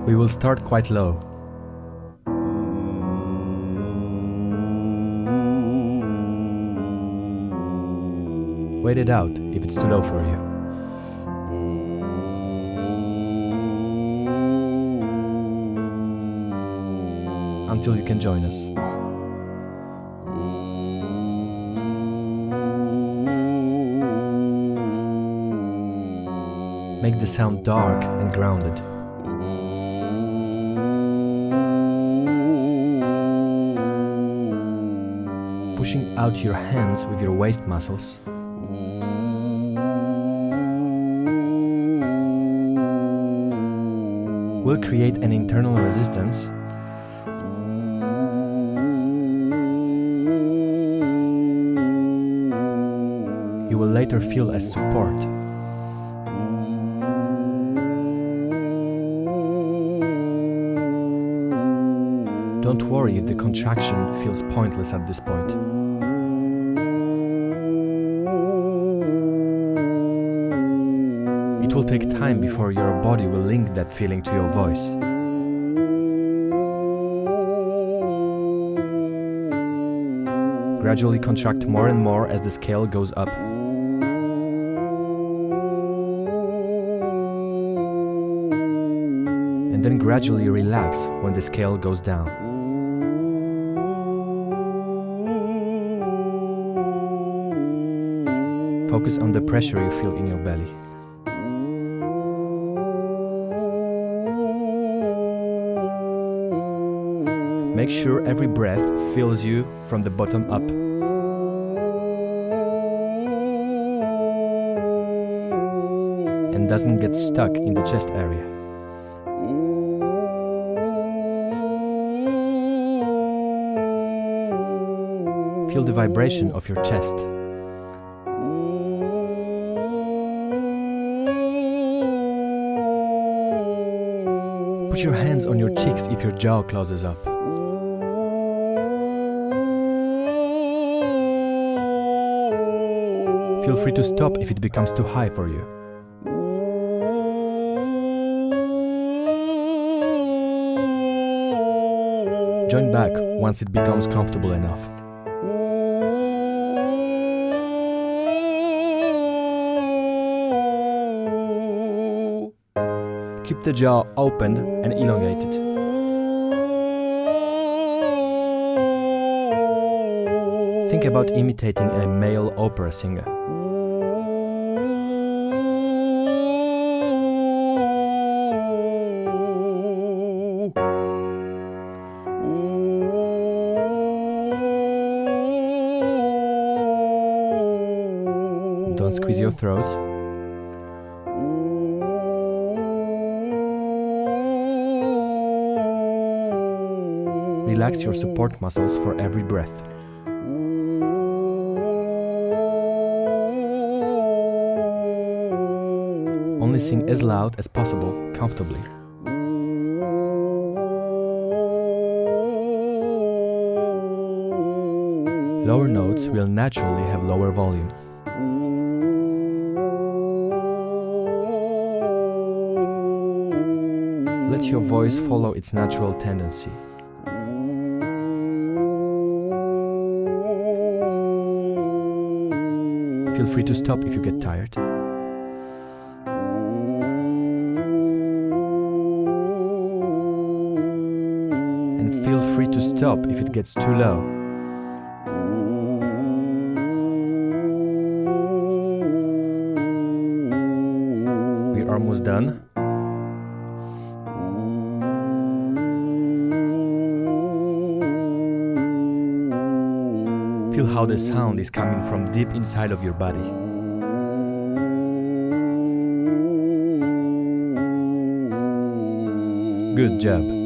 We will start quite low. Wait it out if it's too low for you. Until you can join us. Make the sound dark and grounded. Pushing out your hands with your waist muscles. Will create an internal resistance. You will later feel as support. Don't worry if the contraction feels pointless at this point. It will take time before your body will link that feeling to your voice. Gradually contract more and more as the scale goes up. And then gradually relax when the scale goes down. Focus on the pressure you feel in your belly. Make sure every breath fills you from the bottom up. And doesn't get stuck in the chest area. Feel the vibration of your chest. Put your hands on your cheeks if your jaw closes up. Feel free to stop if it becomes too high for you. Join back once it becomes comfortable enough. Keep the jaw open and elongated. Think about imitating a male opera singer. Don't squeeze your throat. Relax your support muscles for every breath. Only sing as loud as possible, comfortably. Lower notes will naturally have lower volume. Let your voice follow its natural tendency. Feel free to stop if you get tired. And feel free to stop if it gets too low. We're almost done. Feel how the sound is coming from deep inside of your body. Good job.